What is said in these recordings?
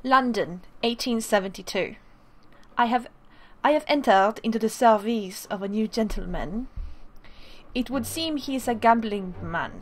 London, 1872. I have entered into the service of a new gentleman. It would seem he is a gambling man.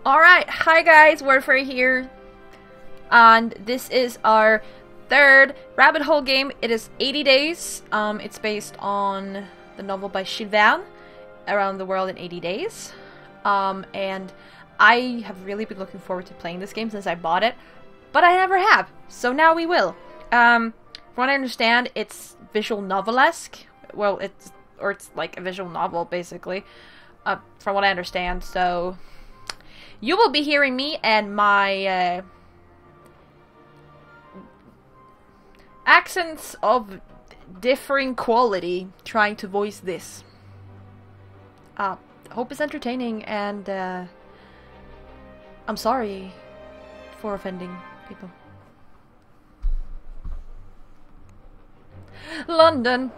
Alright, hi guys, Wardfire here, and this is our third Rabbithole game. It is 80 Days. It's based on the novel by Jules Verne, Around the World in 80 Days. And I have really been looking forward to playing this game since I bought it, but I never have, so now we will. From what I understand, it's visual novelesque. Well, it's like a visual novel, basically, from what I understand, so you will be hearing me and my accents of differing quality trying to voice this. Hope it's entertaining, and I'm sorry for offending people. London.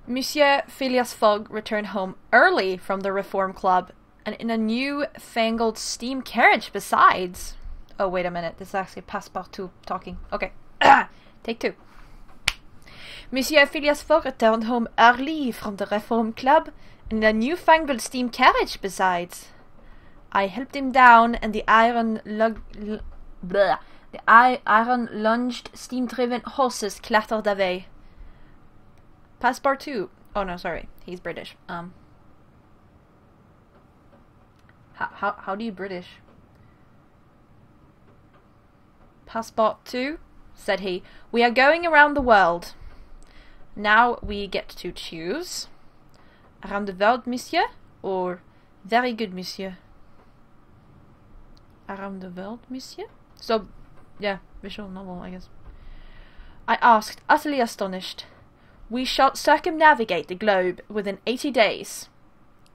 Monsieur Phileas Fogg returned home early from the Reform Club, and in a new fangled steam carriage besides. Oh, wait a minute, this is actually Passepartout talking. Okay, take two. Monsieur Phileas Fogg returned home early from the Reform Club, and in a newfangled steam carriage besides. I helped him down, and the iron-lunged, steam-driven horses clattered away. Passepartout. Oh no, sorry. He's British. How do you British? Passepartout, said he. We are going around the world. Now we get to choose. Around the world, monsieur? Or very good, monsieur? Around the world, monsieur? So, yeah, visual novel, I guess. I asked, utterly astonished. We shall circumnavigate the globe within 80 days.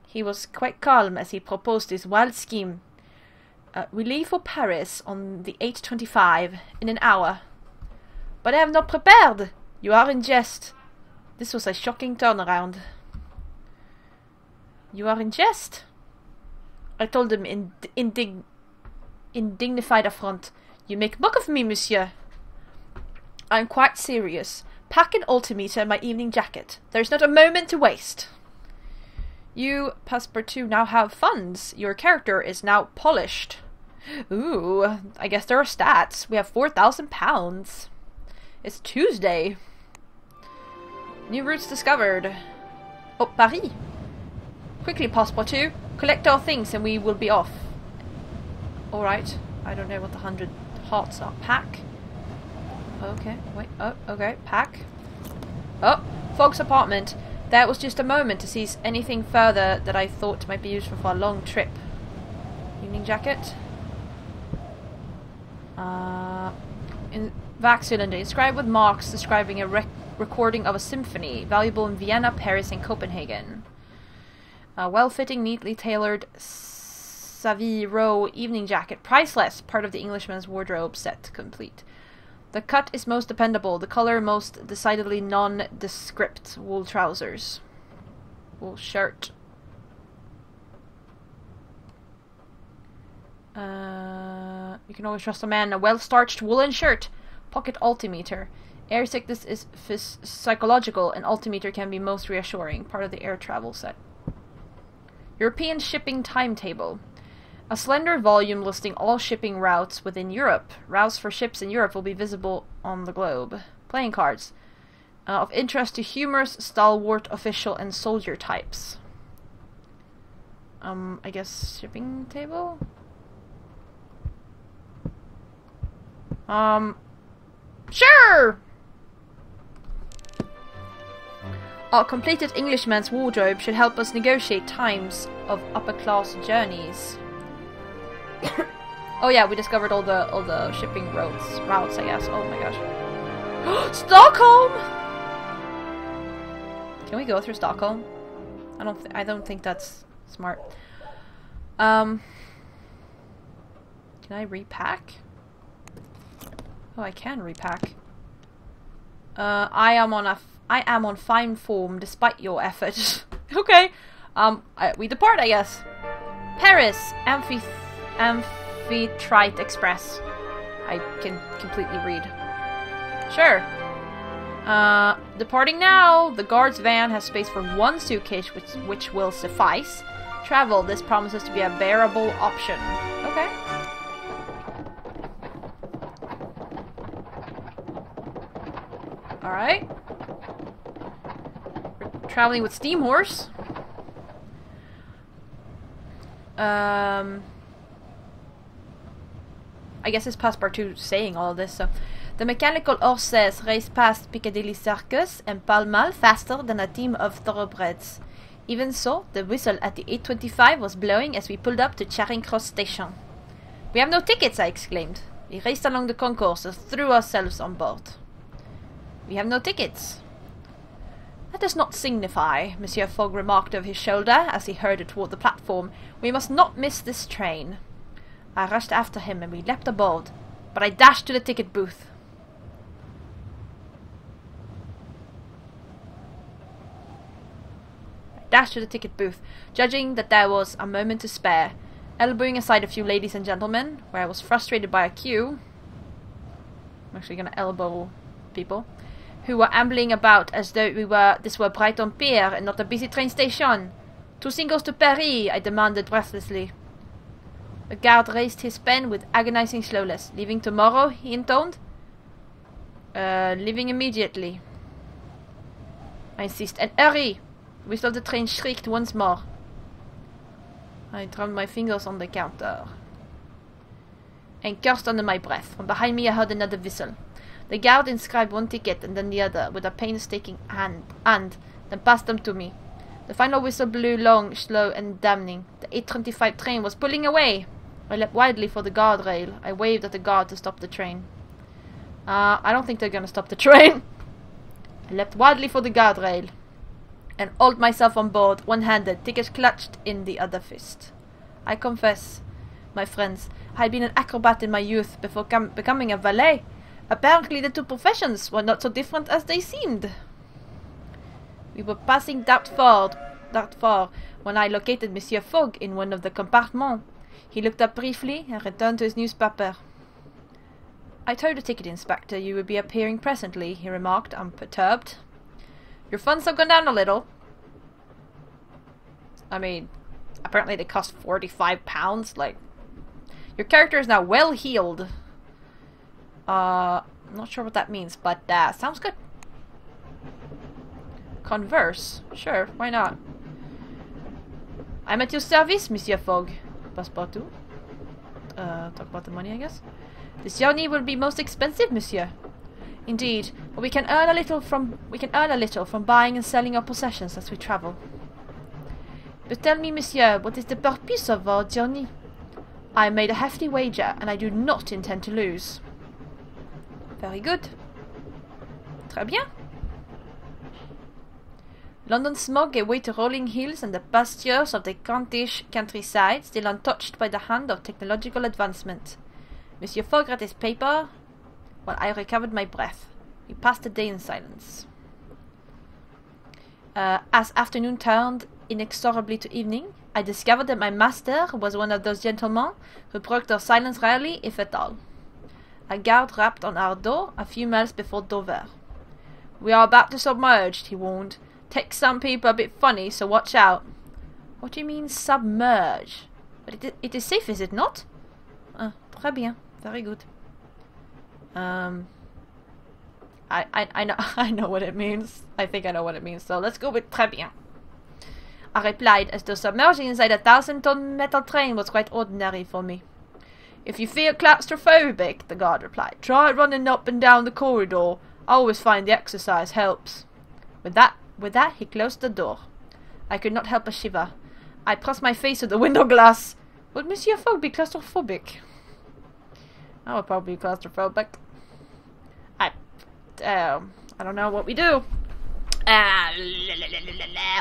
He was quite calm as he proposed this wild scheme. We leave for Paris on the 8:25 in an hour. But I have not prepared. You are in jest. This was a shocking turnaround. You are in jest? I told him in dignified affront. You make mock of me, monsieur. I am quite serious. Pack an altimeter and my evening jacket. There's not a moment to waste. You, Passepartout, now have funds. Your character is now polished. Ooh, I guess there are stats. We have 4,000 pounds. It's Tuesday. New routes discovered. Oh, Paris. Quickly, Passepartout. Collect our things and we will be off. Alright. I don't know what the 100 hearts are. Pack. Okay, wait, oh, okay, pack. Oh, Fogg's apartment. That was just a moment to seize anything further that I thought might be useful for a long trip. Evening jacket. In wax cylinder, inscribed with marks describing a recording of a symphony, valuable in Vienna, Paris, and Copenhagen. A well-fitting, neatly tailored Savile Row evening jacket, priceless, part of the Englishman's wardrobe set, complete. The cut is most dependable, the color most decidedly nondescript. Wool trousers. Wool shirt. You can always trust a man. A well-starched woolen shirt. Pocket altimeter. Air sickness is psychological, and altimeter can be most reassuring. Part of the air travel set. European shipping timetable. A slender volume listing all shipping routes within Europe. Routes for ships in Europe will be visible on the globe. Playing cards. Of interest to humorous, stalwart, official, and soldier types. I guess shipping table? Sure! Our completed Englishman's wardrobe should help us negotiate times of upper-class journeys. Oh yeah, we discovered all the shipping routes, I guess. Oh my gosh. Stockholm! Can we go through Stockholm? I don't think that's smart. Can I repack? Oh, I can repack. I am on fine form despite your effort. Okay. We depart, I guess. Paris, Amphitrite Express. I can completely read. Sure. Departing now. The guard's van has space for one suitcase, which will suffice. Travel. This promises to be a bearable option. Okay. Alright. We're traveling with Steam Horse. I guess it's Passepartout saying all of this, so... The mechanical horses race past Piccadilly Circus and Pall Mall faster than a team of thoroughbreds. Even so, the whistle at the 8:25 was blowing as we pulled up to Charing Cross Station. "We have no tickets," I exclaimed. We raced along the concourse and threw ourselves on board. "We have no tickets." "That does not signify," Monsieur Fogg remarked over his shoulder as he hurried toward the platform. "We must not miss this train." I rushed after him and we leapt aboard, but I dashed to the ticket booth. Judging that there was a moment to spare, elbowing aside a few ladies and gentlemen, where I was frustrated by a queue. I'm actually gonna elbow people who were ambling about as though this were Brighton Pier and not a busy train station. "Two singles to Paris," I demanded breathlessly. The guard raised his pen with agonizing slowness. "Leaving tomorrow?" he intoned. "Leaving immediately." I insist. "And hurry!" The whistle of the train shrieked once more. I drummed my fingers on the counter and cursed under my breath. From behind me I heard another whistle. The guard inscribed one ticket and then the other with a painstaking hand, then passed them to me. The final whistle blew long, slow, and damning. The 8:25 train was pulling away. I leapt wildly for the guardrail. I waved at the guard to stop the train. I don't think they're gonna stop the train. I leapt wildly for the guardrail and hauled myself on board, one-handed, tickets clutched in the other fist. I confess, my friends, I had been an acrobat in my youth before becoming a valet. Apparently the two professions were not so different as they seemed. We were passing Dartford when I located Monsieur Fogg in one of the compartments. He looked up briefly and returned to his newspaper. "I told the ticket inspector you would be appearing presently," he remarked, unperturbed. "Your funds have gone down a little." I mean, apparently they cost £45. Like, your character is now well healed. I'm not sure what that means, but sounds good. Converse? Sure, why not? "I'm at your service, Monsieur Fogg." Passepartout. Talk about the money, I guess. "This journey will be most expensive, Monsieur." "Indeed, but we can earn a little from buying and selling our possessions as we travel." "But tell me, Monsieur, what is the purpose of our journey?" "I made a hefty wager, and I do not intend to lose." "Very good. Très bien." London smog away to rolling hills and the pastures of the Kentish countryside, still untouched by the hand of technological advancement. Monsieur Fogg read his paper while I recovered my breath. We passed the day in silence. As afternoon turned inexorably to evening, I discovered that my master was one of those gentlemen who broke their silence rarely, if at all. A guard rapped on our door a few miles before Dover. "We are about to submerge," he warned. "Takes some people a bit funny, so watch out." "What do you mean, submerge? But it is safe, is it not?" "Très bien. Very good." I know I know what it means. I think I know what it means. So let's go with très bien. I replied as though submerging inside a 1,000-ton metal train was quite ordinary for me. If you feel claustrophobic, the guard replied, try running up and down the corridor. I always find the exercise helps. With that, he closed the door. I could not help but shiver. I pressed my face to the window glass. Would Monsieur Fogg be claustrophobic? I would probably be claustrophobic. I don't know what we do.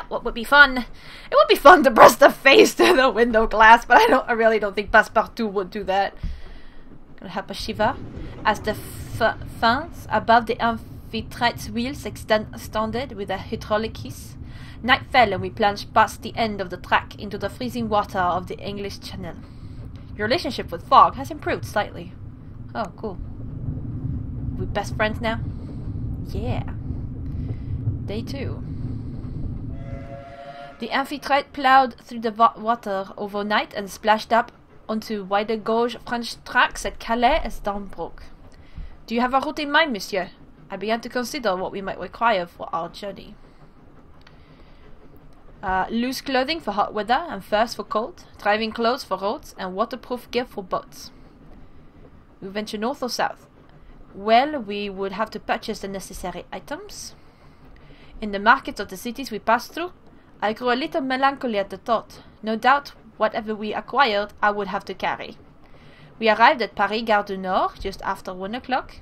What would be fun? It would be fun to press the face to the window glass, but I really don't think Passepartout would do that. Gonna help a shiver as the fins above the amphitrite's wheels extended with a hydraulic hiss. Night fell and we plunged past the end of the track into the freezing water of the English Channel. Your relationship with Fogg has improved slightly. Oh, cool. We best friends now? Yeah. Day 2. The amphitrite plowed through the water overnight and splashed up onto wider gauge French tracks at Calais as dawn broke. Do you have a route in mind, monsieur? I began to consider what we might require for our journey. Loose clothing for hot weather and furs for cold, driving clothes for roads, and waterproof gear for boats. We venture north or south. Well, we would have to purchase the necessary items. In the markets of the cities we passed through, I grew a little melancholy at the thought. No doubt, whatever we acquired, I would have to carry. We arrived at Paris Gare du Nord just after 1 o'clock.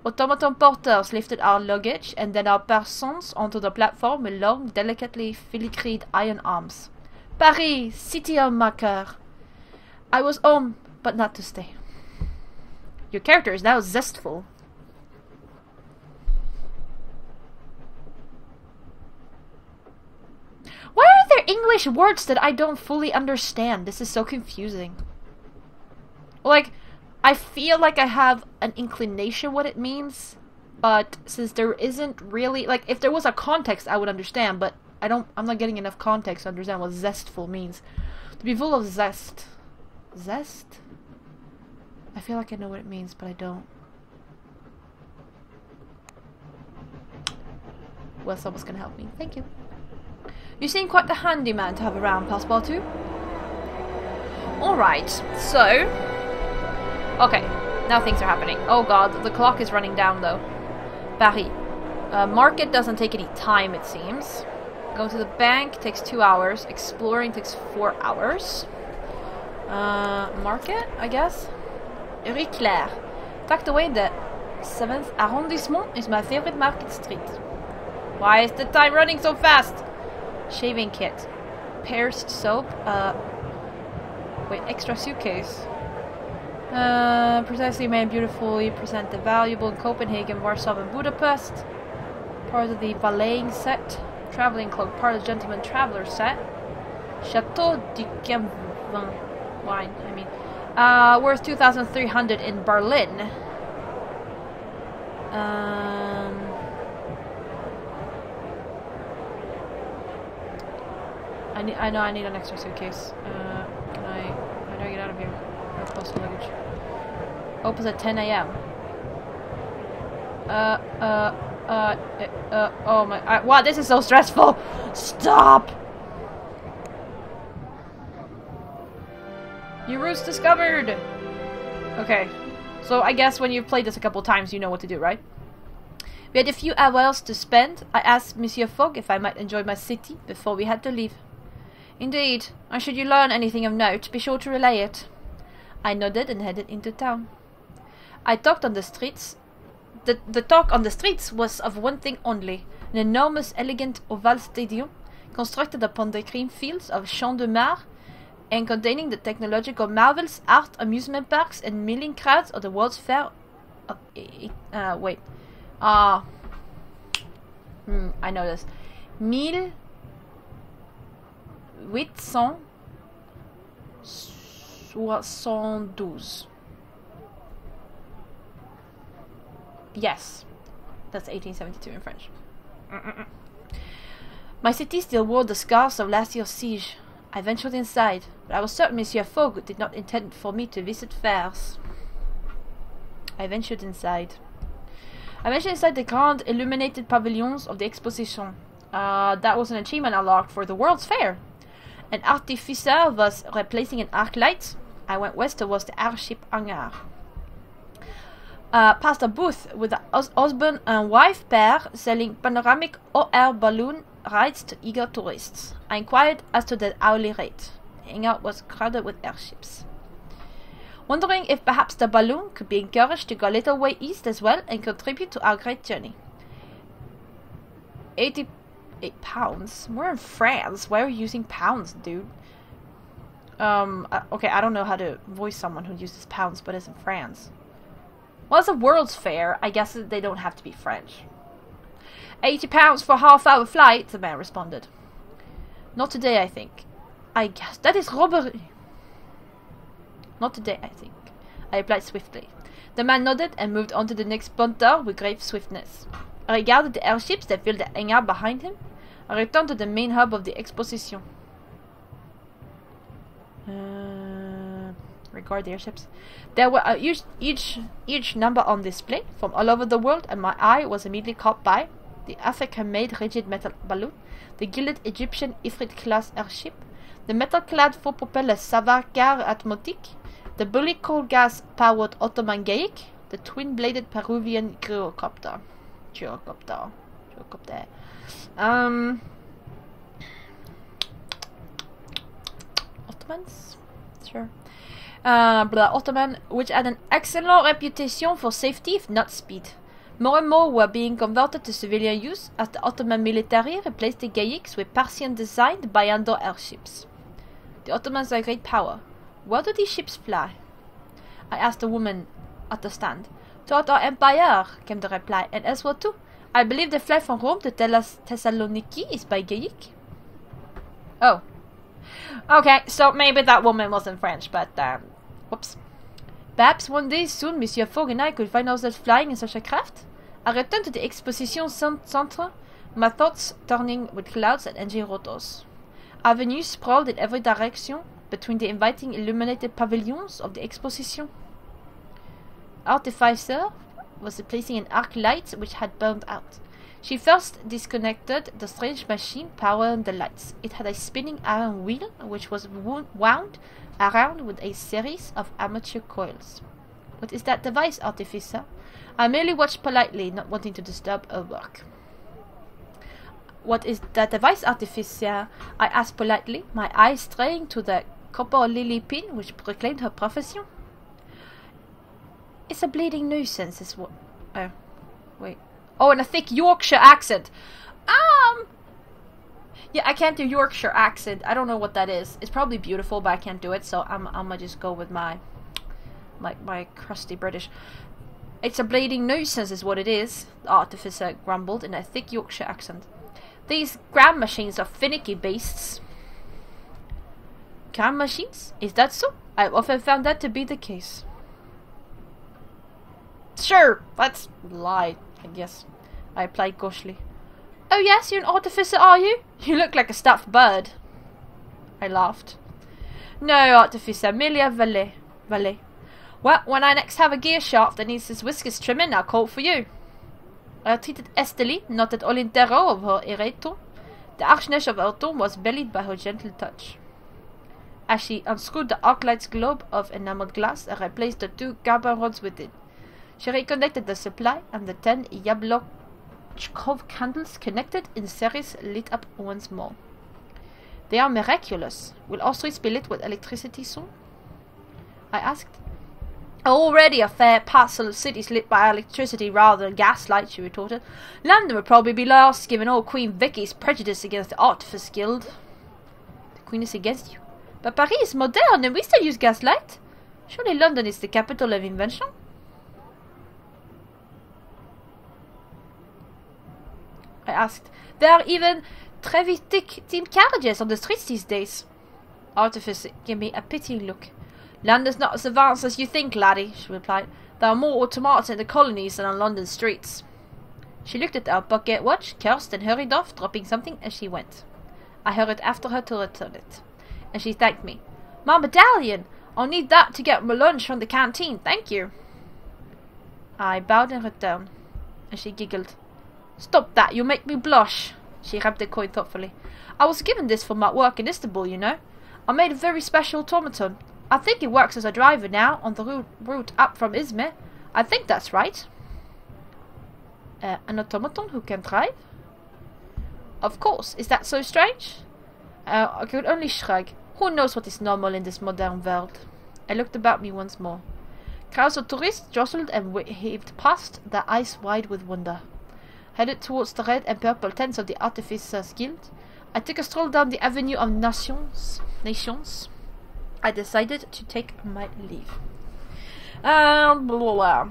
Automaton porters lifted our luggage and then our persons onto the platform with long, delicately filigreed iron arms. Paris, city of my cœur. I was home, but not to stay. Your character is now zestful. Why are there English words that I don't fully understand? This is so confusing. Like, I feel like I have an inclination what it means, but since there isn't really, like, if there was a context, I would understand, but I'm not getting enough context to understand what zestful means. To be full of zest. Zest? I feel like I know what it means, but I don't. Well, someone's gonna help me. Thank you. You seem quite the handyman to have around, Passepartout. Alright, so... Okay, now things are happening. Oh god, the clock is running down though. Paris. Market doesn't take any time, it seems. Going to the bank takes 2 hours. Exploring takes 4 hours. Market, I guess? Rue Claire. Tucked away in the 7th arrondissement is my favorite market street. Why is the time running so fast? Shaving kit. Pear's soap. Wait, extra suitcase. Precisely made beautifully, presented valuable in Copenhagen, Warsaw and Budapest. Part of the valeting set. Traveling cloak, part of the gentleman traveler set. Chateau de Camels wine, I mean. Worth 2,300 in Berlin. I know I need an extra suitcase. How do I get out of here? Postal luggage. Opens at 10 a.m. Oh my, wow, this is so stressful! Stop! Your route's discovered! Okay, so I guess when you've played this a couple times, you know what to do, right? We had a few hours to spend. I asked Monsieur Fogg if I might enjoy my city before we had to leave. Indeed, and should you learn anything of note, be sure to relay it. I nodded and headed into town. I talked on the streets. The talk on the streets was of one thing only, an enormous, elegant oval stadium, constructed upon the green fields of Champ de Mars, and containing the technological marvels, art, amusement parks, and milling crowds of the World's Fair. Wait. I know this. 1872. Yes, that's 1872 in French. My city still wore the scars of last year's siege. I ventured inside, but I was certain Monsieur Fogg did not intend for me to visit fairs. I ventured inside. I mentioned inside the grand illuminated pavilions of the exposition. That was an achievement unlocked for the World's Fair. An artificer was replacing an arc light. I went west towards the airship hangar. Past a booth with a husband and wife pair selling panoramic hot-air balloon rides to eager tourists. I inquired as to the hourly rate. The hangar was crowded with airships. Wondering if perhaps the balloon could be encouraged to go a little way east as well and contribute to our great journey. 88 pounds? We're in France. Why are you using pounds, dude? Okay, I don't know how to voice someone who uses pounds but is in France. Well, it's a World's Fair. I guess they don't have to be French. 80 pounds for a half-hour flight, the man responded. Not today, I think. I guess that is robbery. Not today, I think. I replied swiftly. The man nodded and moved on to the next punter with great swiftness. I regarded the airships that filled the hangar behind him. I returned to the main hub of the exposition. Regard the airships. There were a huge number on display from all over the world, and my eye was immediately caught by the African-made rigid metal balloon, the gilded Egyptian Ifrit-class airship, the metal-clad four-propeller Savarkar Atmotique, the bully coal gas-powered Ottoman Gaic, the twin-bladed Peruvian Gyrocopter. Ottomans? Sure. Ottoman, which had an excellent reputation for safety, if not speed. More and more were being converted to civilian use, as the Ottoman military replaced the Gaics with Persian-designed Bayandor airships. The Ottomans are a great power. Where do these ships fly? I asked the woman at the stand. Toward our empire, came the reply, and elsewhere too. I believe the flight from Rome to Thessaloniki is by Gaic. Oh. Okay, so maybe that woman wasn't French, but, whoops. Perhaps one day soon, Monsieur Fogg and I could find ourselves flying in such a craft. I returned to the Exposition Centre, my thoughts turning with clouds and engine rotors. Avenues sprawled in every direction between the inviting illuminated pavilions of the Exposition. Artificer was replacing an arc light which had burned out. She first disconnected the strange machine powering the lights. It had a spinning iron wheel which was wound around with a series of amateur coils. What is that device, Artificer? I merely watched politely, not wanting to disturb her work. What is that device, Artificer? I asked politely, my eyes straying to the copper lily pin which proclaimed her profession. It's a bleeding nuisance, is what... Oh, wait. Oh, and a thick Yorkshire accent. Yeah, I can't do Yorkshire accent. I don't know what that is. It's probably beautiful, but I can't do it, so I'm gonna just go with my crusty British. It's a bleeding nuisance is what it is, the Artificer grumbled in a thick Yorkshire accent. These gram machines are finicky beasts. Gram machines? Is that so? I've often found that to be the case. Sure, that's a lie, I guess. I replied gauchely. Oh yes, you're an artificer, are you? You look like a stuffed bird. I laughed. No, Artificer, merely a valet. Well, when I next have a gear shaft that needs its whiskers trimming, I'll call for you. I treated Estelle, not at all in terror of her irate tone. The harshness of her tone was belied by her gentle touch. As she unscrewed the arc-light's globe of enameled glass and replaced the 2 carbon rods with it, she reconnected the supply, and the 10 Yablokov candles connected in series lit up once more. They are miraculous. Will all streets be lit with electricity soon? I asked. Already a fair parcel of cities lit by electricity rather than gaslight, she retorted. London would probably be lost, given old Queen Vicky's prejudice against the Artifice Guild. The Queen is against you? But Paris is modern and we still use gaslight. Surely London is the capital of invention? I asked. There are even Trevitic-themed carriages on the streets these days. Artificer gave me a pitying look. London's not as advanced as you think, laddie, she replied. There are more automatas in the colonies than on London streets. She looked at her pocket watch, cursed, and hurried off, dropping something as she went. I hurried after her to return it, and she thanked me. My medallion! I'll need that to get my lunch from the canteen, thank you. I bowed in return. And she giggled. Stop that, you make me blush. She rubbed the coin thoughtfully. I was given this for my work in Istanbul, you know. I made a very special automaton. I think it works as a driver now on the route up from Izmir. I think that's right. An automaton who can drive? Of course. Is that so strange? I could only shrug. Who knows what is normal in this modern world? I looked about me once more. Crowds of tourists jostled and waved past, their eyes wide with wonder. Headed towards the red and purple tents of the Artificers Guild, I took a stroll down the Avenue of Nations. I decided to take my leave. Blah, blah, blah.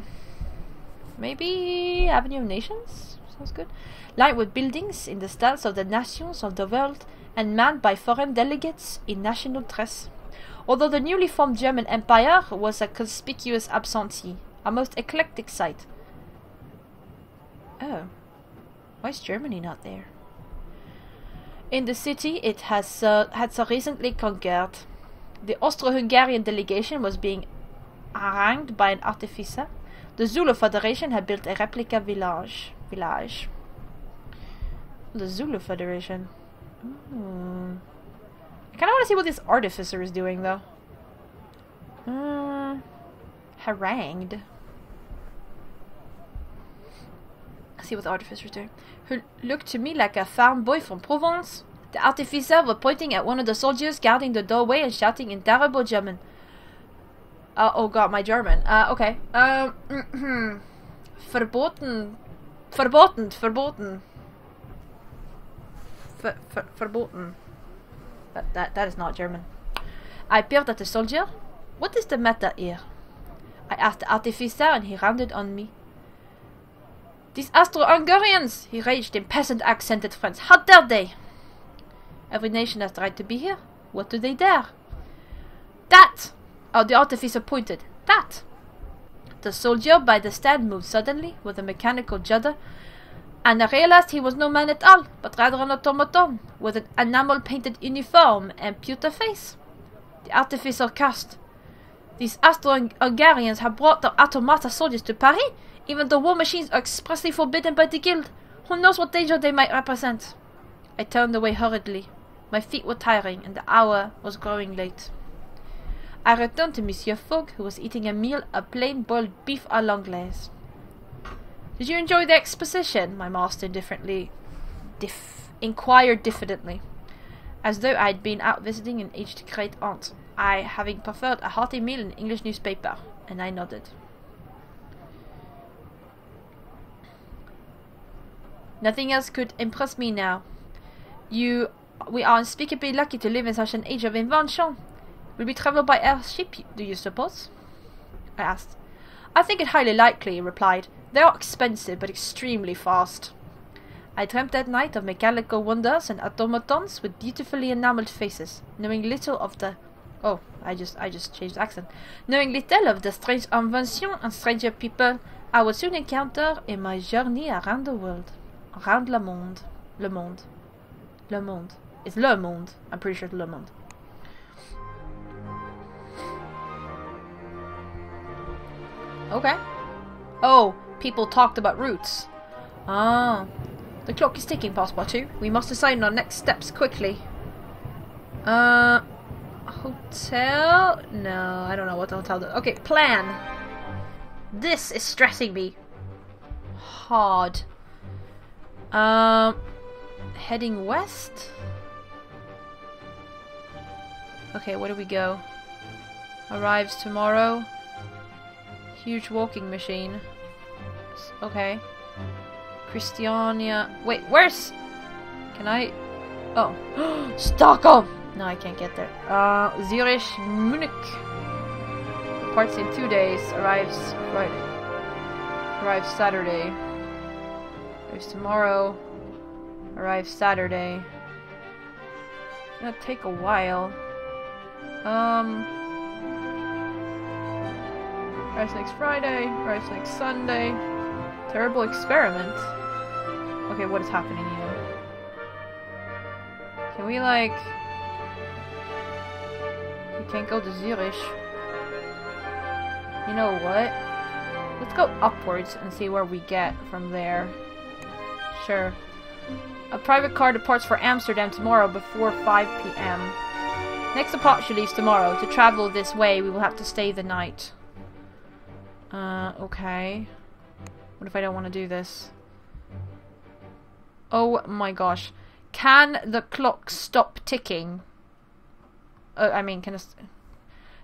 Maybe Avenue of Nations? Sounds good. Lined with buildings in the styles of the nations of the world and manned by foreign delegates in national dress. Although the newly formed German Empire was a conspicuous absentee, a most eclectic sight. Oh. Why is Germany not there? In the city it had so recently conquered. The Austro-Hungarian delegation was being harangued by an artificer. The Zulu Federation had built a replica village. The Zulu Federation. Ooh. I kind of want to see what this artificer is doing, though. Harangued. Let's see what the artificer is doing. Who looked to me like a farm boy from Provence. The artificer was pointing at one of the soldiers guarding the doorway and shouting in terrible German. Oh god, my German. Okay. Verboten. Verboten. Verboten. That is not German. I peered at the soldier. What is the matter here? I asked the artificer and he rounded on me. These Austro-Hungarians! He raged in peasant-accented French. How dare they? Every nation has the right to be here. What do they dare? That! Oh, the artificer pointed. That! The soldier by the stand moved suddenly with a mechanical judder, and I realized he was no man at all, but rather an automaton with an enamel-painted uniform and pewter face. The artificer cursed. These Austro-Hungarians have brought the automata soldiers to Paris, even though war machines are expressly forbidden by the guild. Who knows what danger they might represent? I turned away hurriedly. My feet were tiring, and the hour was growing late. I returned to Monsieur Fogg, who was eating a meal of plain boiled beef à l'anglaise. Did you enjoy the exposition? My master inquired diffidently, as though I had been out visiting an aged great aunt, I having preferred a hearty meal in an English newspaper, and I nodded. Nothing else could impress me now. We are unspeakably lucky to live in such an age of invention. Will we travel by airship, do you suppose? I asked. I think it highly likely, he replied. They are expensive, but extremely fast. I dreamt that night of mechanical wonders and automatons with beautifully enameled faces, knowing little of the... Oh, I just changed accent. Knowing little of the strange inventions and stranger people I would soon encounter in my journey around the world. Around le monde. Le monde. Le monde. It's le monde. I'm pretty sure it's le monde. Okay. Oh, people talked about routes. Ah. The clock is ticking, Passepartout. We must decide on our next steps quickly. Hotel? No, I don't know what the hotel does. Okay, plan. This is stressing me. Hard. Heading west? Okay, where do we go? Arrives tomorrow. Huge walking machine. Okay. Christiania. Wait, where's... Can I... Oh. Stockholm! No, I can't get there. Zurich, Munich. Departs in 2 days. Arrives Friday. Arrives Saturday. Arrives tomorrow. Arrives Saturday. It's gonna take a while. Arrives next Friday. Arrives next Sunday. Terrible experiment. Okay, what is happening here? Can we, like... We can't go to Zurich. You know what? Let's go upwards and see where we get from there. Sure. A private car departs for Amsterdam tomorrow before 5 p.m. Next departure leaves tomorrow. To travel this way, we will have to stay the night. Okay. What if I don't want to do this? Oh my gosh. Can the clock stop ticking? I mean, can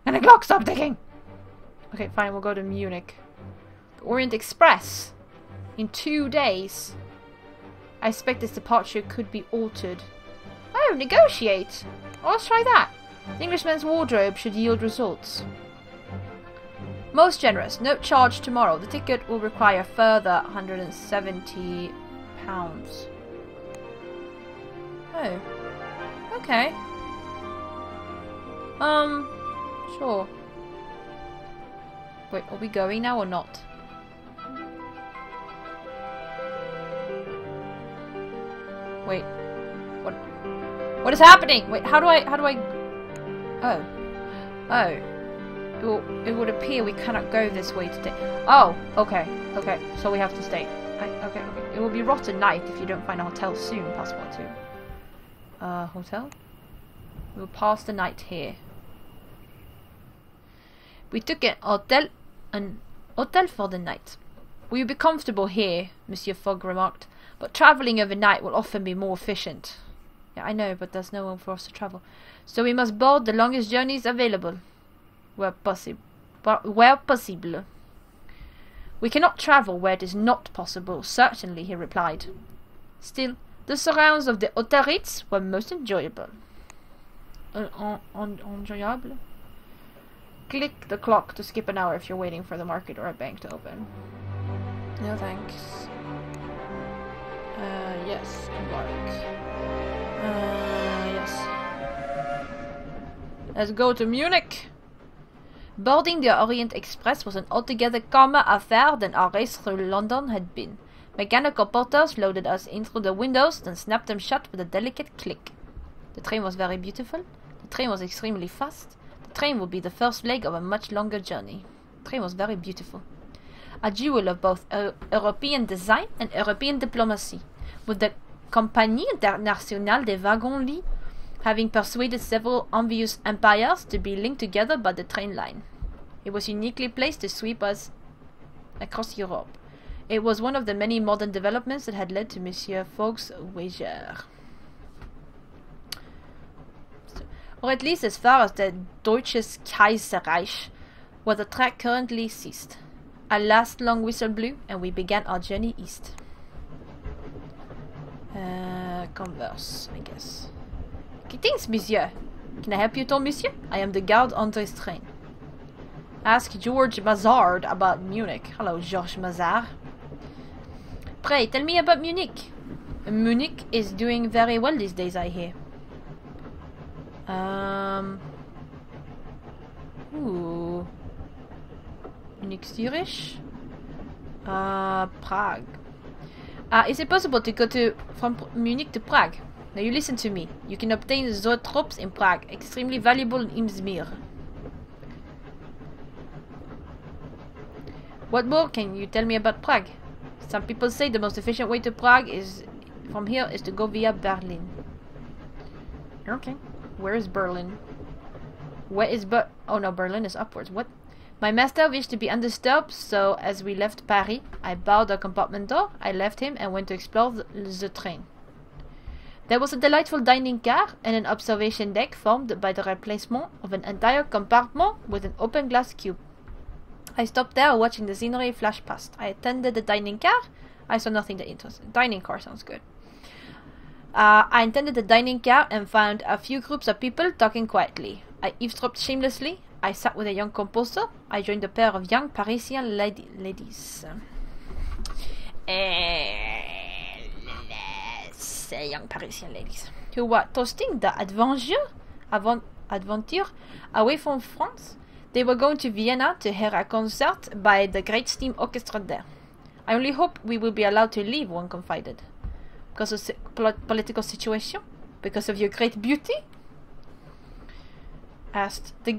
the clock stop ticking? Okay, fine, we'll go to Munich. The Orient Express. In 2 days. I expect this departure could be altered. Oh, negotiate! Well, let's try that. The Englishman's wardrobe should yield results. Most generous. No charge tomorrow. The ticket will require further £170. Oh. Okay. Sure. Wait, are we going now or not? Wait. What is happening? Wait, how do I Oh. Oh. It would appear we cannot go this way today. Oh, okay. Okay, so we have to stay. Okay. It will be rotten night if you don't find a hotel soon, passport too. Hotel? We'll pass the night here. We took an hotel for the night. We will be comfortable here, Monsieur Fogg remarked, but travelling overnight will often be more efficient. Yeah, I know, but there's nowhere for us to travel. So we must board the longest journeys available. Where possible. We cannot travel where it is not possible, certainly, he replied. Still, the surrounds of the Hotel Ritz were most enjoyable. Enjoyable? Click the clock to skip an hour if you're waiting for the market or a bank to open. No thanks. Yes, embark. Yes. Let's go to Munich. Boarding the Orient Express was an altogether calmer affair than our race through London had been. Mechanical porters loaded us in through the windows, then snapped them shut with a delicate click. The train was very beautiful. The train was extremely fast. The train would be the first leg of a much longer journey. The train was very beautiful. A jewel of both European design and European diplomacy, with the Compagnie Internationale des Wagons-Lits having persuaded several envious empires to be linked together by the train line. It was uniquely placed to sweep us across Europe. It was one of the many modern developments that had led to Monsieur Fogg's wager. Or at least as far as the Deutsches Kaiserreich, where the track currently ceased. A last long whistle blew, and we began our journey east. Converse, I guess. Greetings, monsieur. Can I help you, tall monsieur? I am the guard on this train. Ask George Mazard about Munich. Hello, Georges Mazard. Pray, tell me about Munich. Munich is doing very well these days, I hear. Ooh. Munich, Zurich. Prague. Is it possible to go from Munich to Prague? Now you listen to me. You can obtain zoetropes in Prague, extremely valuable in Izmir. What more can you tell me about Prague? Some people say the most efficient way to Prague from here is to go via Berlin. Okay. Where is Berlin? Where is Oh no, Berlin is upwards. What? My master wished to be undisturbed, so as we left Paris, I barred the compartment door, I left him and went to explore the train. There was a delightful dining car and an observation deck formed by the replacement of an entire compartment with an open glass cube. I stopped there watching the scenery flash past. I attended the dining car. I saw nothing that interested. Dining car sounds good. I attended the dining car and found a few groups of people talking quietly. I eavesdropped shamelessly. I sat with a young composer. I joined a pair of young Parisian ladies. Young Parisian ladies who were toasting the adventure away from France. They were going to Vienna to hear a concert by the great steam orchestra there. I only hope we will be allowed to leave, one confided. Because of the political situation? Because of your great beauty? Asked. The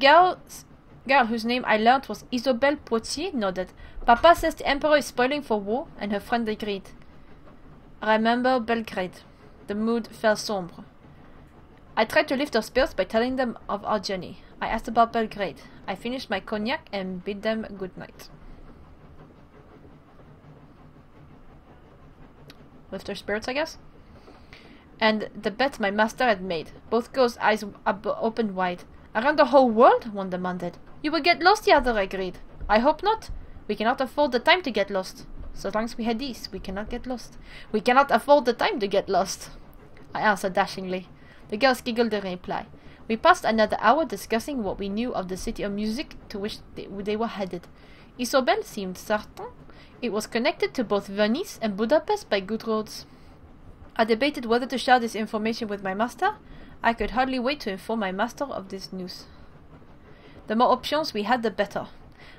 girl whose name I learnt was Isobel Poitiers nodded. Papa says the Emperor is spoiling for war, and her friend agreed. I remember Belgrade. The mood fell sombre. I tried to lift their spirits by telling them of our journey. I asked about Belgrade. I finished my cognac and bid them good night. Lift their spirits, I guess? And the bet my master had made. Both girls' eyes opened wide. Around the whole world? One demanded. You will get lost, the other agreed. I hope not. We cannot afford the time to get lost. So long as we head east, we cannot get lost. We cannot afford the time to get lost. I answered dashingly. The girls giggled in reply. We passed another hour discussing what we knew of the city of music to which they were headed. Isobel seemed certain it was connected to both Venice and Budapest by good roads. I debated whether to share this information with my master. I could hardly wait to inform my master of this news. The more options we had, the better.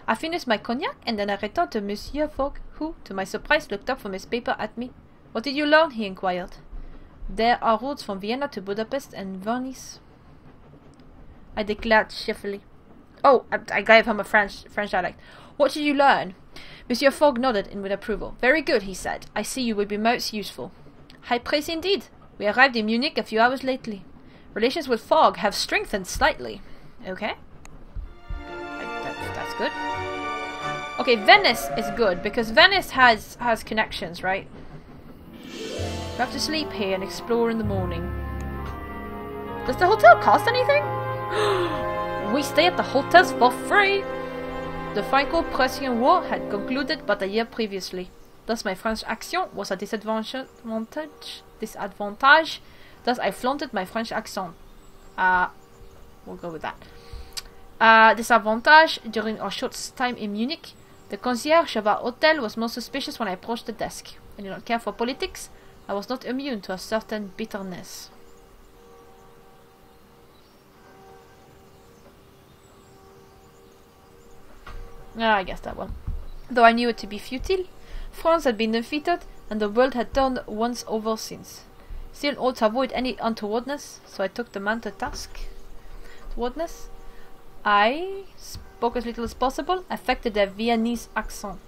I finished my cognac and then I returned to Monsieur Fogg, who, to my surprise, looked up from his paper at me. What did you learn? He inquired. There are roads from Vienna to Budapest and Venice. I declared cheerfully. Oh, I gave him a French dialect. What did you learn? Monsieur Fogg nodded in with approval. Very good, he said. I see you will be most useful. High praise indeed. We arrived in Munich a few hours lately. Relations with Fogg have strengthened slightly. Okay. That's good. Okay, Venice is good because Venice has connections, right? We have to sleep here and explore in the morning. Does the hotel cost anything? We stay at the hotels for free! The Franco-Prussian War had concluded but a year previously. Thus my French accent was a disadvantage. Thus I flaunted my French accent. We'll go with that. Disadvantage, during our short time in Munich, the concierge of our hotel was most suspicious when I approached the desk. I did not care for politics. I was not immune to a certain bitterness. I guess that one. Though I knew it to be futile, France had been defeated, and the world had turned once over since. Still ought to avoid any untowardness, so I took the man to task. Towardness? I spoke as little as possible, affected a Viennese accent.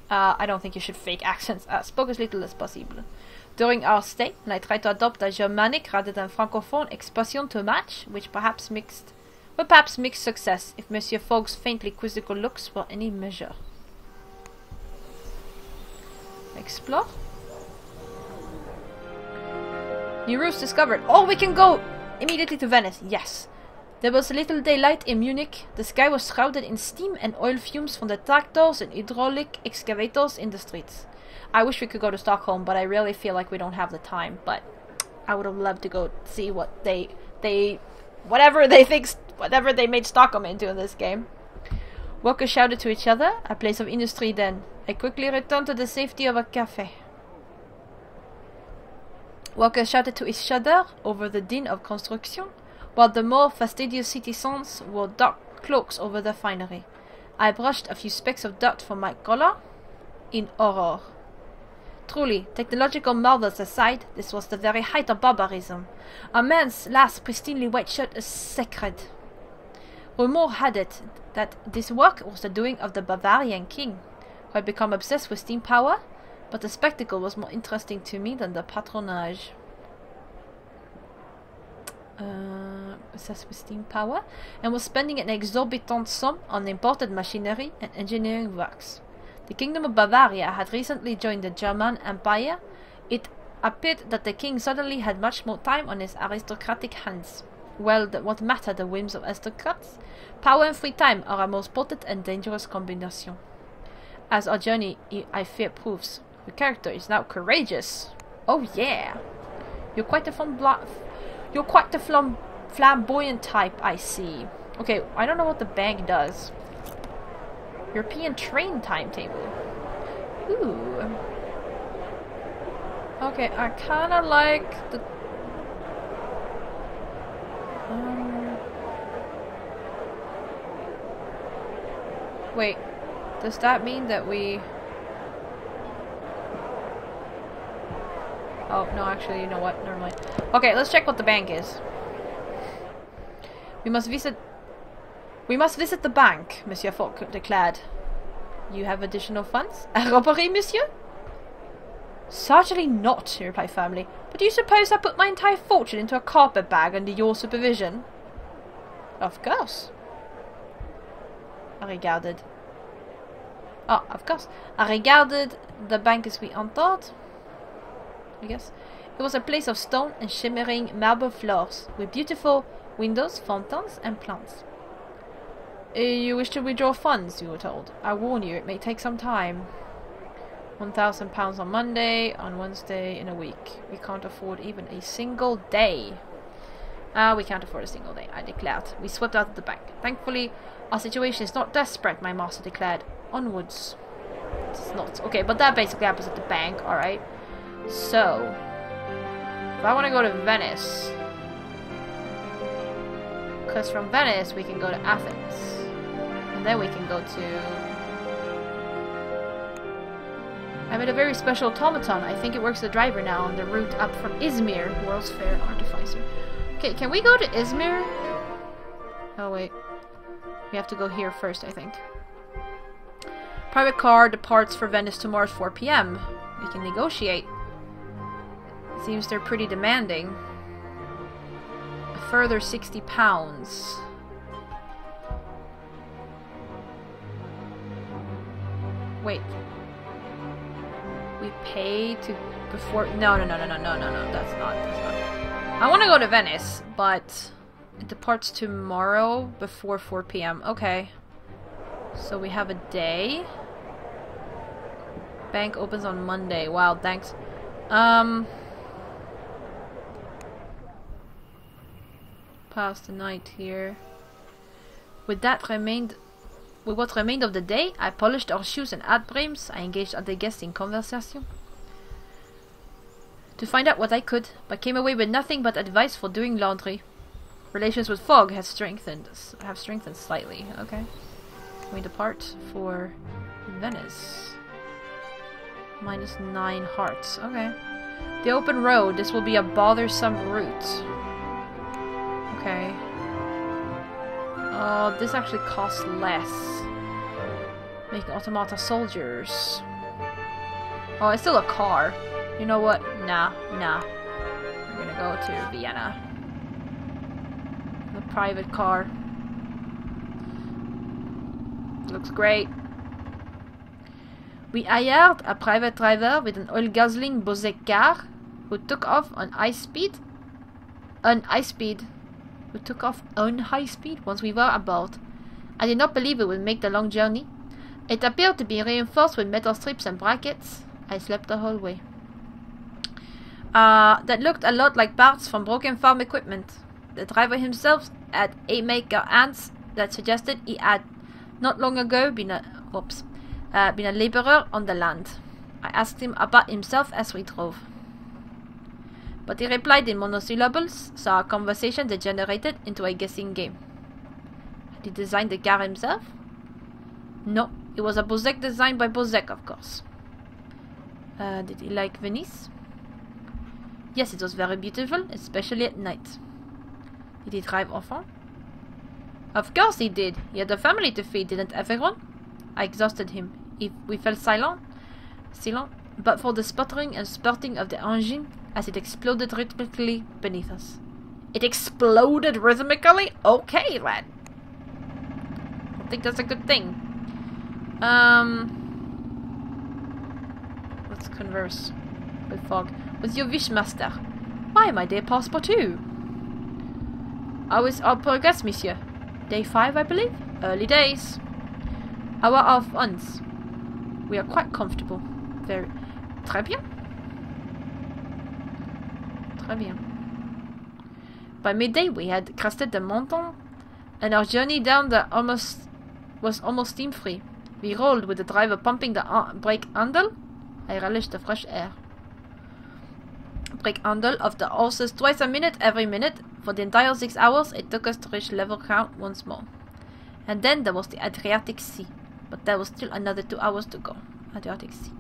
I don't think you should fake accents. Spoke as little as possible. During our stay, and I tried to adopt a Germanic rather than Francophone expression to match, which perhaps mixed success if Monsieur Fogg's faintly quizzical looks were any measure. Explore. New routes discovered. Oh, we can go immediately to Venice. Yes. There was little daylight in Munich. The sky was shrouded in steam and oil fumes from the tractors and hydraulic excavators in the streets. I wish we could go to Stockholm, but I really feel like we don't have the time. But I would have loved to go see what whatever they made Stockholm into in this game. Workers shouted to each other, a place of industry then. I quickly returned to the safety of a cafe. Workers shouted to each other over the din of construction, while the more fastidious citizens wore dark cloaks over their finery. I brushed a few specks of dirt from my collar in horror. Truly, technological marvels aside, this was the very height of barbarism. A man's last pristinely white shirt is sacred. Rumor had it that this work was the doing of the Bavarian king, who had become obsessed with steam power, but the spectacle was more interesting to me than the patronage. Obsessed with steam power, and was spending an exorbitant sum on imported machinery and engineering works. The Kingdom of Bavaria had recently joined the German Empire. It appeared that the king suddenly had much more time on his aristocratic hands. Well, what matter the whims of aristocrats? Power and free time are a most potent and dangerous combination. As our journey, I fear, proves, the character is now courageous. Oh yeah! You're quite the flamboyant type, I see. Okay, I don't know what the bank does. European train timetable. Ooh. Okay, I kinda like the... Wait, does that mean that we... Oh, no, actually, you know what? Never mind. Okay, let's check what the bank is. We must visit... We must visit the bank, Monsieur Fogg declared. You have additional funds? A robbery, monsieur? Certainly not, he replied firmly. But do you suppose I put my entire fortune into a carpet bag under your supervision? Of course. I regarded. Oh, of course. I regarded the bank as we entered. I guess. It was a place of stone and shimmering marble floors, with beautiful windows, fountains, and plants. You wish to withdraw funds, you were told. I warn you, it may take some time. £1,000 on Monday, on Wednesday, in a week. We can't afford even a single day. We can't afford a single day, I declared. We swept out of the bank. Thankfully, our situation is not desperate, my master declared. Onwards. It's not. Okay, but that basically happens at the bank, alright. So, if I want to go to Venice, because from Venice we can go to Athens, and then we can go to... I made a very special automaton. I think it works as a driver now on the route up from Izmir, World's Fair Artificer. Okay, can we go to Izmir? Oh wait, we have to go here first, I think. Private car departs for Venice tomorrow at 4 PM. We can negotiate. It seems they're pretty demanding. A further £60. Wait. We pay to before... No, that's not. I want to go to Venice, but it departs tomorrow before 4 PM. Okay. So we have a day. Bank opens on Monday. Wow, thanks. Pass the night here. With what remained of the day, I polished our shoes and hat-brims. I engaged other guests in conversation to find out what I could, but came away with nothing but advice for doing laundry. Relations with Fogg have strengthened slightly. Okay. We depart for Venice. -9 hearts. Okay. The open road. This will be a bothersome route. Okay. Oh, this actually costs less. Making automata soldiers. Oh, it's still a car. You know what? Nah. We're gonna go to Vienna. The private car. Looks great. We hired a private driver with an oil-guzzling Bose car who took off on high speed. Who took off on high speed once we were aboard. I did not believe it would make the long journey. It appeared to be reinforced with metal strips and brackets. I slept the whole way. That looked a lot like parts from broken farm equipment. The driver himself had haymaker hands that suggested he had not long ago been a laborer on the land. I asked him about himself as we drove, but he replied in monosyllables, so our conversation degenerated into a guessing game. Had he designed the car himself? No, it was a Bozek designed by Bozek, of course. Did he like Venice? Yes, it was very beautiful, especially at night. Did he drive often? Of course he did. He had a family to feed, didn't everyone? I exhausted him. We fell silent, but for the sputtering and spurting of the engine as it exploded rhythmically beneath us. It exploded rhythmically? Okay, then. I think that's a good thing. Let's converse with Fogg. With your wish, master. Why, my dear Passepartout? How is our progress, monsieur? Day 5, I believe? Early days. How are our funds? We are quite comfortable. Very... Très bien. Très bien. By midday, we had crested the mountain, and our journey down was almost steam-free. We rolled with the driver pumping the brake handle. I relished the fresh air. Brake handle of the horses twice a minute, every minute. For the entire 6 hours, it took us to reach level ground once more. And then there was the Adriatic Sea. But there was still another 2 hours to go. Adriatic Sea.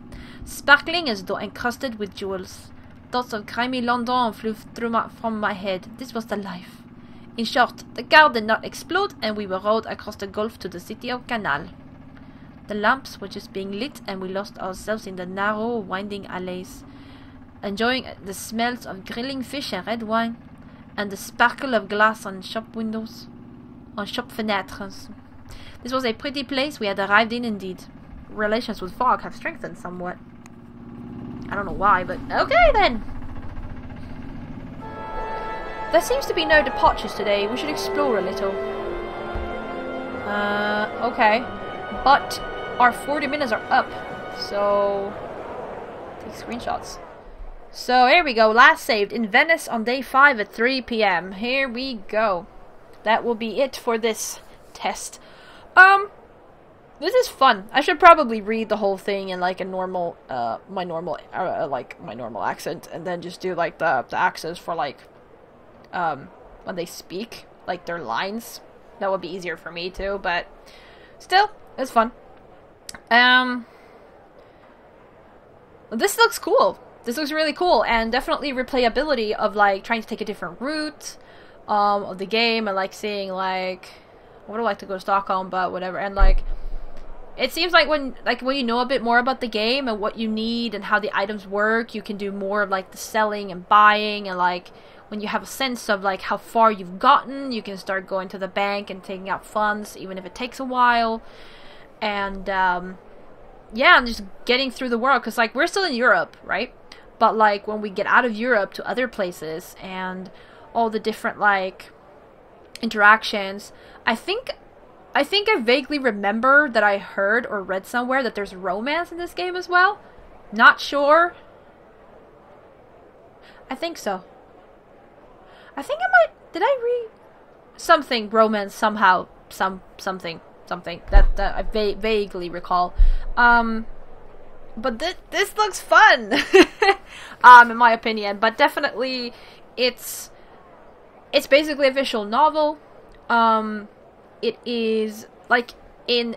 Sparkling as though encrusted with jewels. Thoughts of grimy London flew from my head. This was the life. In short, the car did not explode and we were rowed across the gulf to the city of Canal. The lamps were just being lit and we lost ourselves in the narrow, winding alleys, enjoying the smells of grilling fish and red wine, and the sparkle of glass on shop windows, on shop fenêtres. This was a pretty place we had arrived in indeed. Relations with Fogg have strengthened somewhat. I don't know why, but okay then! There seems to be no departures today. We should explore a little. Okay. But our 40 minutes are up, so take screenshots. So here we go. Last saved in Venice on day 5 at 3 p.m. Here we go. That will be it for this test. This is fun. I should probably read the whole thing in like a normal, my normal accent, and then just do like the accents for like, when they speak, like their lines. That would be easier for me too, but still, it's fun. This looks cool. This looks really cool, and definitely replayability of like trying to take a different route, of the game, and like seeing like, I would like to go to Stockholm, but whatever, and like, it seems like when you know a bit more about the game and what you need and how the items work, you can do more of like the selling and buying, and like when you have a sense of like how far you've gotten, you can start going to the bank and taking out funds, even if it takes a while. And yeah, I'm just getting through the world, because like we're still in Europe, right? But like when we get out of Europe to other places and all the different like interactions, I think I vaguely remember that I heard or read somewhere that there's romance in this game as well. Not sure. I think so. I think I might... Did I read something romance somehow? Something that I vaguely recall. But this looks fun, in my opinion. But definitely, it's basically a visual novel. It is like in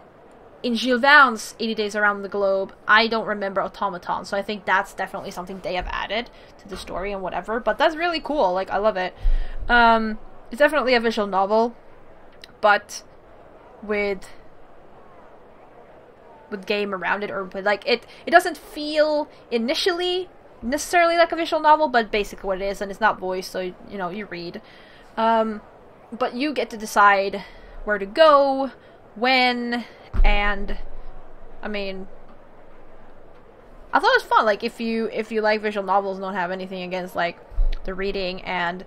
Jules Verne's 80 Days Around the Globe. I don't remember automaton, so I think that's definitely something they have added to the story and whatever. But that's really cool. Like, I love it. It's definitely a visual novel, but with game around it, or with like it doesn't feel initially necessarily like a visual novel, but basically what it is, and it's not voiced, so you know, you read. But you get to decide where to go, when, and I mean, I thought it was fun. Like, if you like visual novels and don't have anything against like the reading, and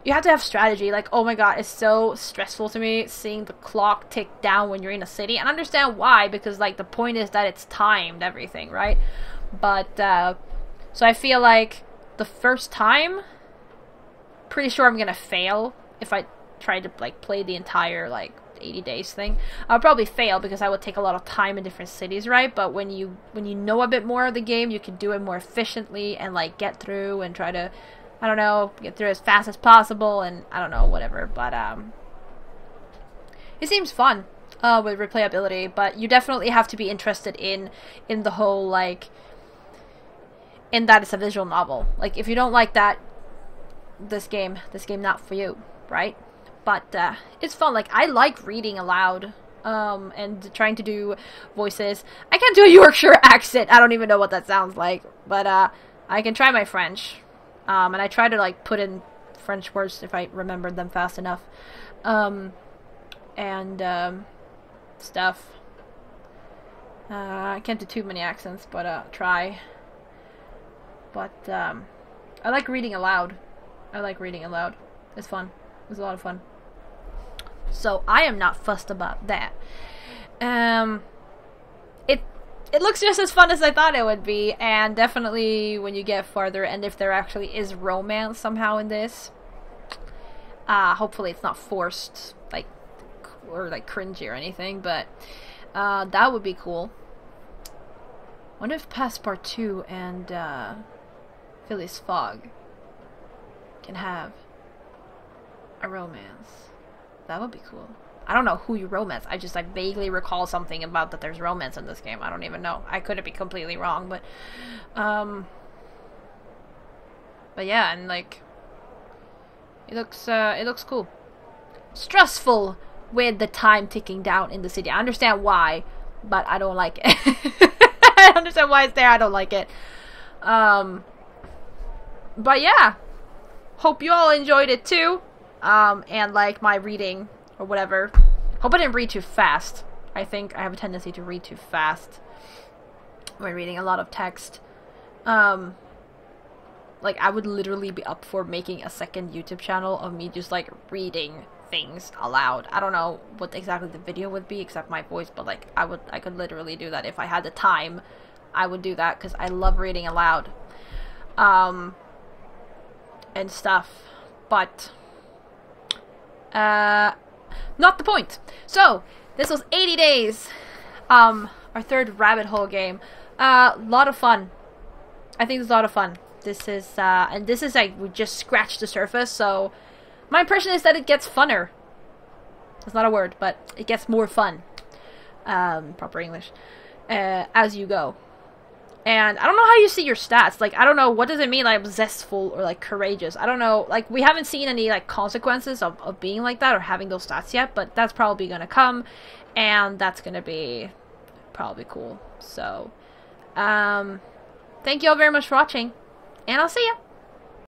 you have to have strategy. Like, oh my god, it's so stressful to me seeing the clock tick down when you're in a city, and I understand why, because like the point is that it's timed everything, right? But so I feel like the first time, pretty sure I'm gonna fail if I try to like play the entire like 80 days thing. I'll probably fail because I would take a lot of time in different cities, right? But when you know a bit more of the game, you can do it more efficiently and like get through and try to, I don't know, get through as fast as possible, and I don't know, whatever. But it seems fun with replayability, but you definitely have to be interested in the whole like, in that it's a visual novel. Like, if you don't like that, this game not for you, right? But it's fun. Like, I like reading aloud and trying to do voices. I can't do a Yorkshire accent. I don't even know what that sounds like, but I can try my French, and I try to like put in French words if I remember them fast enough, and stuff. I can't do too many accents, but try. But I like reading aloud. It's fun. It's a lot of fun. So I am not fussed about that. It looks just as fun as I thought it would be, and definitely when you get farther, and if there actually is romance somehow in this, hopefully it's not forced, like, or like cringy or anything, but that would be cool. I wonder if Passepartout and Phileas Fogg can have a romance. That would be cool. I don't know who you romance. I vaguely recall something about that there's romance in this game. I don't even know. I could be completely wrong, but yeah, and like, It looks cool. Stressful with the time ticking down in the city. I understand why, but I don't like it. I understand why it's there. I don't like it. But yeah, hope you all enjoyed it too. And like my reading or whatever. Hope I didn't read too fast. I think I have a tendency to read too fast when reading a lot of text. Like, I would literally be up for making a second YouTube channel of me just, like, reading things aloud. I don't know what exactly the video would be, except my voice, but, like, I could literally do that. If I had the time, I would do that, because I love reading aloud. And stuff. But, not the point. So, this was 80 days. Our third Rabbithole game. Lot of fun. I think it's a lot of fun. This is, and this is like, we just scratched the surface, so my impression is that it gets funner. It's not a word, but it gets more fun. Proper English. As you go. And I don't know how you see your stats. Like, I don't know, what does it mean, like, zestful or, like, courageous? I don't know. Like, we haven't seen any, like, consequences of being like that or having those stats yet, but that's probably gonna come, and that's gonna be probably cool. So, thank you all very much for watching. And I'll see ya!